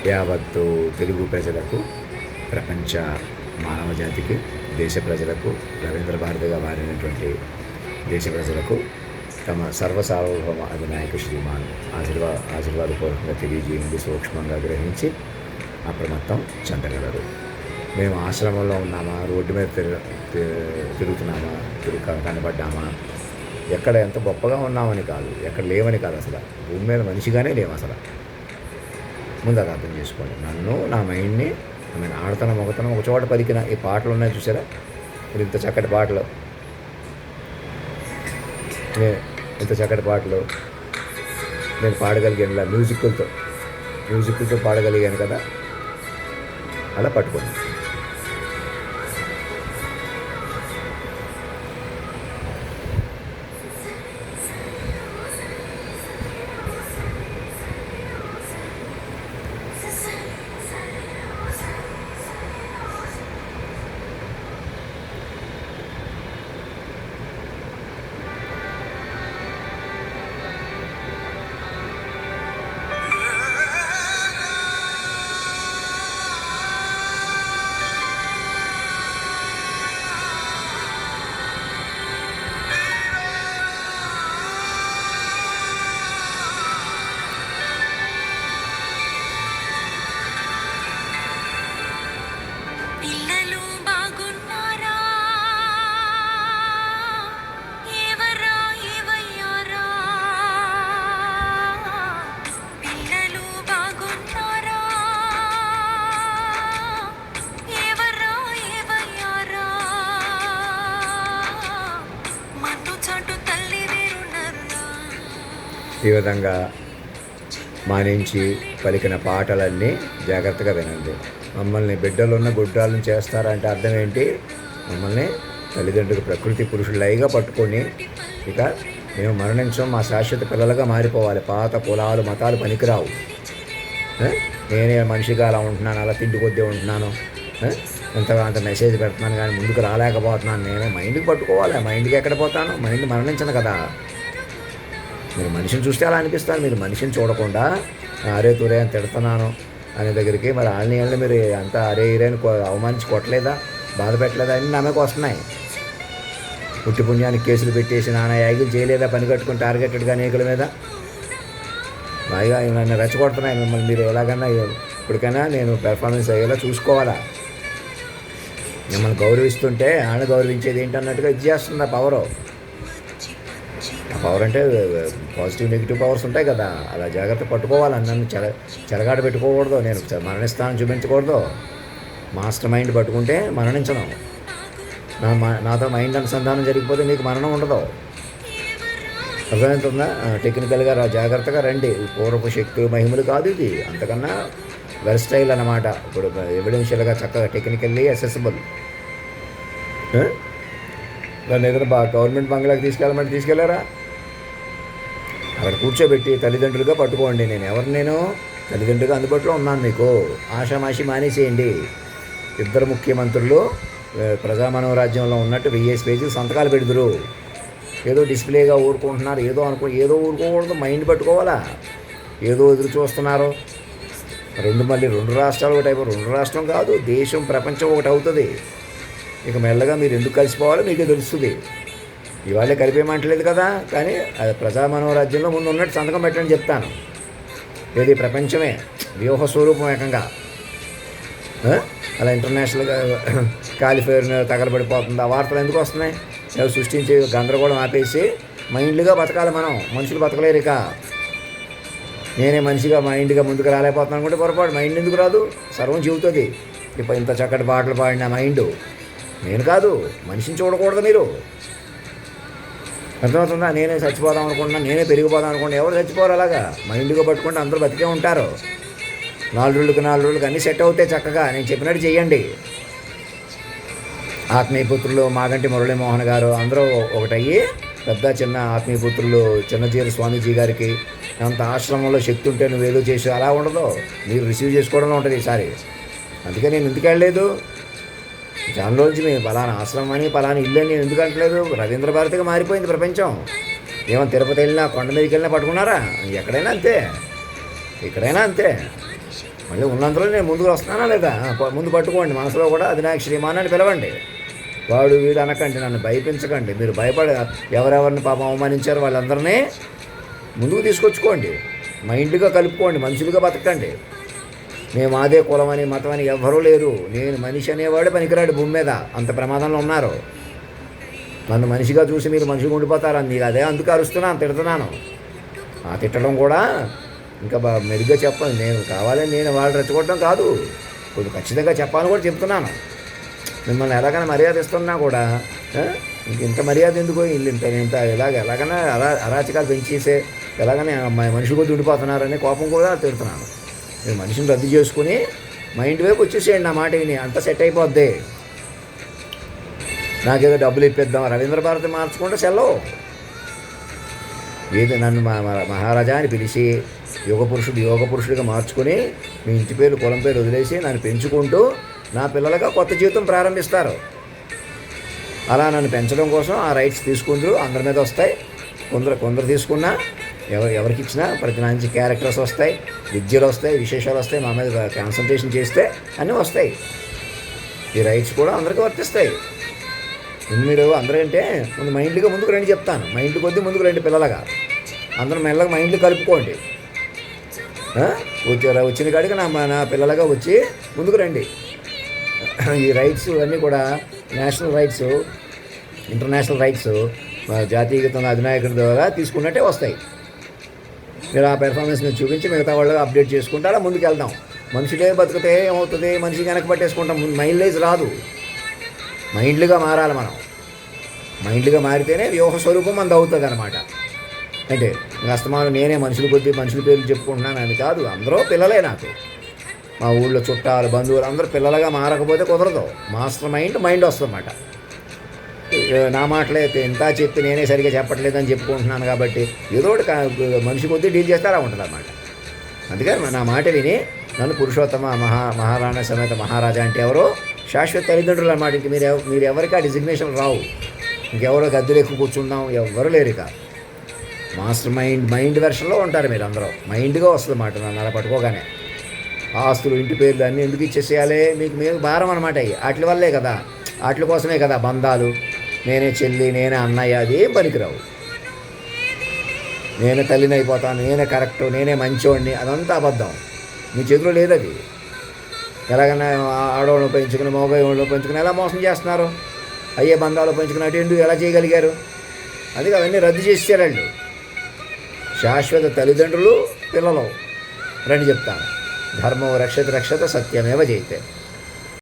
యావత్తు తెలుగు ప్రజలకు, ప్రపంచ మానవ జాతికి, దేశ ప్రజలకు, రవీంద్ర భారతిగా మారినటువంటి దేశ ప్రజలకు తమ సర్వసార్వభౌమ అధినాయక శ్రీమాన్ ఆశీర్వాదపూర్వకంగా తెలియజేయండి, సూక్ష్మంగా గ్రహించి అప్రమత్తం చెందగలరు. మేము ఆశ్రమంలో ఉన్నామా, రోడ్డు మీద తిరుగుతున్నామా, కనబడ్డామా, ఎక్కడ ఎంత గొప్పగా ఉన్నామని కాదు, ఎక్కడ లేవని కాదు, అసలు భూమి మీద మనిషిగానే లేవు అసలు. ముందు అది అర్థం చేసుకోండి. నన్ను, నా మైండ్ని, ఆడతనం మొగతనం ఒక చోట పలికిన ఈ పాటలు ఉన్నాయి చూసారా, ఇప్పుడు ఇంత చక్కటి పాటలు, నేను పాడగలిగాను, ఇలా మ్యూజిక్లతో పాడగలిగాను కదా, అలా పట్టుకోండి. ఈ విధంగా మానించి పలికిన పాటలన్నీ జాగ్రత్తగా వినండి. మమ్మల్ని బిడ్డలున్న గుడ్డాలను చేస్తారంటే అర్థం ఏంటి? మమ్మల్ని తల్లిదండ్రులు ప్రకృతి పురుషులైగా పట్టుకొని ఇక మేము మరణించం, మా శాశ్వత పిల్లలుగా మారిపోవాలి. పాత కులాలు మతాలు పనికిరావు. నేనే మనిషిగా అలా ఉంటున్నాను, అలా తిండి కొద్దీ ఉంటున్నాను, అంత మెసేజ్ పెడుతున్నాను కానీ ముందుకు రాలేకపోతున్నాను. నేనే మైండ్కి పట్టుకోవాలి. మైండ్కి ఎక్కడ పోతాను? మైండ్ మరణించను కదా. మీరు మనిషిని చూస్తే అలా అనిపిస్తారు. మీరు మనిషిని చూడకుండా అరే తురే అని తిడుతున్నాను అనే దగ్గరికి మరి వాళ్ళని మీరు అంతా అరే ఇరేని అవమానించి కొట్టలేదా, బాధ పెట్టలేదా అని నమ్మకం వస్తున్నాయి. పుట్టి పుణ్యానికి కేసులు పెట్టేసి నాన్న యాగిలు చేయలేదా, పని కట్టుకుని టార్గెటెడ్గా అనేకుల మీద బాగా నన్ను రెచ్చగొడుతున్నాయి. మిమ్మల్ని మీరు ఎలాగన్నా ఇప్పటికైనా నేను పెర్ఫార్మెన్స్ అయ్యేలా చూసుకోవాలా. మిమ్మల్ని గౌరవిస్తుంటే వాళ్ళని గౌరవించేది ఏంటన్నట్టుగా ఇది చేస్తుంది ఆ పవరు. ఆ పవర్ అంటే పాజిటివ్ నెగిటివ్ పవర్స్ ఉంటాయి కదా, అలా జాగ్రత్త పట్టుకోవాలి. నన్ను చెలగాట పెట్టుకోకూడదు, నేను మరణిస్తానని చూపించకూడదు. మాస్టర్ మైండ్ పట్టుకుంటే మరణించను. నాతో మైండ్ అనుసంధానం జరిగిపోతే మీకు మరణం ఉండదు. అర్థమవుతుందా? టెక్నికల్గా జాగ్రత్తగా రండి. పూర్వపు శక్తులు మహిమలు కాదు ఇది, అంతకన్నా వెర్స్టైల్ అన్నమాట. ఇప్పుడు ఎవిడెన్షియల్గా చక్కగా టెక్నికల్లీ అసెసిబుల్. దాన్ని ఏదైనా గవర్నమెంట్ బంగ్లాకి తీసుకెళ్ళారా? అక్కడ కూర్చోబెట్టి తల్లిదండ్రులుగా పట్టుకోండి. నేను తల్లిదండ్రులుగా అందుబాటులో ఉన్నాను మీకు. ఆషామాషి మానేసేయండి. ఇద్దరు ముఖ్యమంత్రులు ప్రజామనోరాజ్యంలో ఉన్నట్టు 1000 పేజీలు సంతకాలు పెడుదురు. ఏదో డిస్ప్లేగా ఊరుకుంటున్నారు, ఏదో ఊరుకోకూడదు. మైండ్ పట్టుకోవాలా. ఏదో ఎదురు చూస్తున్నారు. రెండు రాష్ట్రాలు ఒకటి అయిపోయి, 2 రాష్ట్రం కాదు, దేశం ప్రపంచం ఒకటి అవుతుంది. ఇక మెల్లగా మీరు ఎందుకు కలిసిపోవాలో మీకే తెలుస్తుంది. ఇవాళే కలిపేయమంటలేదు కదా, కానీ అది ప్రజామనోరాజ్యంలో ముందు ఉన్నట్టు సంతకం పెట్టని చెప్తాను. ఏది ప్రపంచమే వ్యూహ స్వరూపం ఏకంగా అలా ఇంటర్నేషనల్గా కాలిఫైర్ తగలబడిపోతుంది. ఆ వార్తలు ఎందుకు వస్తున్నాయి? అవి సృష్టించి గందరగోళం ఆపేసి మైండ్గా బతకాలి మనం. మనుషులు బతకలేరు. ఇక నేనే మనిషిగా మైండ్గా ముందుకు రాలేకపోతున్నాను అనుకుంటే పొరపాటు. మైండ్ ఎందుకు రాదు? సర్వం చెబుతుంది. ఇప్పుడు ఇంత చక్కటి పాటలు పాడిన మైండ్ నేను కాదు. మనిషిని చూడకూడదు మీరు. అర్థమవుతుందా? నేనే చచ్చిపోదాం అనుకుంటున్నా, నేనే పెరిగిపోదాం అనుకుంటున్నా. ఎవరు చచ్చిపోరు అలాగా. మైండ్గా పట్టుకుంటే అందరూ బతికే ఉంటారు. 4 రోజులకి అన్నీ సెట్ అవుతాయి చక్కగా. నేను చెప్పినట్టు చెయ్యండి. ఆత్మీయపుత్రులు మాగంటి మురళీమోహన్ గారు అందరూ ఒకటయ్యి పెద్ద చిన్న ఆత్మీయపుత్రులు చిన్నజీర స్వామీజీ గారికి అంత ఆశ్రమంలో శక్తి ఉంటే నువ్వేదో చేసి అలా ఉండదు. మీరు రిసీవ్ చేసుకోవడంలో ఉంటుంది ఈసారి. అందుకే నేను ఎందుకు వెళ్ళలేదు. దానిలోంచి మేము పలానా ఆశ్రమం అని పలానా ఇల్లు అని నేను ఎందుకు అంటలేదు. రవీంద్ర భారతిగా మారిపోయింది ప్రపంచం. ఏమో తిరుపతి వెళ్ళినా కొండ మీదకి వెళ్ళినా పట్టుకున్నారా? ఎక్కడైనా అంతే, ఇక్కడైనా అంతే. మళ్ళీ ఉన్నంతలో నేను ముందుకు వస్తున్నానా లేదా? ముందు పట్టుకోండి, మనసులో కూడా అధినాయక శ్రీమాన్ పిలవండి. వాడు వీడు అనకండి, నన్ను భయపించకండి. మీరు భయపడ ఎవరెవరిని పాపం అవమానించారో వాళ్ళందరినీ ముందుకు తీసుకొచ్చుకోండి, మైండ్గా కలుపుకోండి, మనుషులుగా బతకండి. మేము అదే కులమని మతం అని ఎవ్వరూ లేరు. నేను మనిషి అనేవాడు పనికిరాడు భూమి మీద, అంత ప్రమాదంలో ఉన్నారు. నన్ను మనిషిగా చూసి మీరు మనిషిగా ఉండిపోతారు. నీకు అదే అందుకు అరుస్తున్నాను, తిడుతున్నాను. ఆ తిట్టడం కూడా ఇంకా మెరుగ్గా చెప్పాలి. నేను కావాలని నేను వాళ్ళు రెచ్చగొట్టడం కాదు, కొంచెం ఖచ్చితంగా చెప్పాలని కూడా చెప్తున్నాను. మిమ్మల్ని ఎలాగైనా మర్యాద ఇస్తున్నా కూడా ఇంత మర్యాద ఎందుకు, ఇంత ఎలాగైనా అరాచకాలు పెంచేసే ఎలాగైనా మనిషి కొద్ది ఉండిపోతున్నారని కోపం కూడా తిడుతున్నాను. మీరు మనిషిని రద్దు చేసుకుని మైండ్ వైపు వచ్చేసేయండి. నా మాట విని అంతా సెట్ అయిపోద్ది. నాకేదో డబ్బులు ఇప్పిద్దాం, రవీంద్ర భారతి మార్చుకుంటే సెలవు. ఏదో నన్ను మహారాజా అని పిలిచి యోగ పురుషుడిగా మార్చుకుని మీ ఇంటి పేరు కులం పేరు వదిలేసి నన్ను పెంచుకుంటూ నా పిల్లలుగా కొత్త జీవితం ప్రారంభిస్తారు. అలా నన్ను పెంచడం కోసం ఆ రైట్స్ తీసుకుందరు, అందరి మీద వస్తాయి. కొందరు తీసుకున్నా ఎవరికి ఇచ్చినా ప్రతి మంచి క్యారెక్టర్స్ వస్తాయి, విద్యలు వస్తాయి, విశేషాలు వస్తాయి. మా మీద కాన్సన్ట్రేషన్ చేస్తే అన్నీ వస్తాయి. ఈ రైట్స్ కూడా అందరికీ వర్తిస్తాయి. మీరు అందరంటే ముందు మైండ్గా ముందుకు రండి చెప్తాను. మైండ్ కొద్దీ ముందుకు రండి పిల్లలుగా. అందరూ మెల్లగా మైండ్లు కలుపుకోండి. వచ్చిన కాడికి నా పిల్లలుగా వచ్చి ముందుకు రండి. ఈ రైట్స్ అన్నీ కూడా నేషనల్ రైట్స్, ఇంటర్నేషనల్ రైట్స్ జాతీయ గీతం అధినాయకుడి ద్వారా తీసుకున్నట్టే వస్తాయి. మీరు ఆ పెర్ఫార్మెన్స్ మీరు చూపించి మిగతా వాళ్ళు అప్డేట్ చేసుకుంటే అలా ముందుకు వెళ్దాం. మనుషులే బతికితే ఏమవుతుంది, మనిషి వెనక పట్టేసుకుంటాం. మైండ్లేజ్ రాదు, మైండ్లుగా మారాలి మనం. మైండ్లుగా మారితేనే వ్యూహ స్వరూపం మనది అవుతుంది అనమాట. అంటే అస్తమానం నేనే మనుషుల కొద్దీ మనుషుల పేర్లు చెప్పుకుంటున్నాను అని కాదు, అందరూ పిల్లలే. నాకు మా ఊళ్ళో చుట్టాలు బంధువులు అందరూ పిల్లలుగా మారకపోతే కుదరదు. మాస్టర్ మైండ్ వస్తుందన్నమాట. నా మాటలే ఎంత చెప్పి నేనే సరిగ్గా చెప్పట్లేదని చెప్పుకుంటున్నాను కాబట్టి ఏదో ఒకటి మనిషి కొద్దీ డీల్ చేస్తే అలా ఉంటుంది అన్నమాట. అందుకని నా మాట విని నన్ను పురుషోత్తమ మహారాణా సమేత మహారాజా అంటే ఎవరో శాశ్వత తల్లిదండ్రులు అన్నమాట. ఇంక మీరు ఎవరికి ఆ డిజిగ్నేషన్ రావు. ఇంకెవరో గద్దెలు ఎక్కువ కూర్చుందాం ఎవరు లేరు. ఇక మాస్టర్ మైండ్ వెర్షన్లో ఉంటారు మీరు అందరూ. మైండ్గా వస్తుంది అన్నమాట. నన్ను అలా పట్టుకోగానే ఆస్తులు ఇంటి పేర్లు అన్నీ ఎందుకు ఇచ్చేసేయాలి? మీకు భారం అనమాట. వాటి వల్లే కదా, వాటి కోసమే కదా బంధాలు. నేనే చెల్లి, నేనే అన్నయ్య, అది ఏం పనికిరావు. నేనే తల్లిని అయిపోతాను, నేనే కరెక్ట్, నేనే మంచోడిని, అదంతా అబద్ధం. మీ చేతిలో లేదది. ఎలాగైనా ఆడవాళ్ళు పెంచుకుని మగవాళ్ళు పెంచుకుని ఎలా మోసం చేస్తున్నారు? అయ్యే బంధాలు పెంచుకుని అటు ఎందుకు ఎలా చేయగలిగారు? అది అవన్నీ రద్దు చేసేసారు వాళ్ళు. శాశ్వత తల్లిదండ్రులు పిల్లలు రండి చెప్తాను. ధర్మం రక్షత సత్యమేవ జయితే.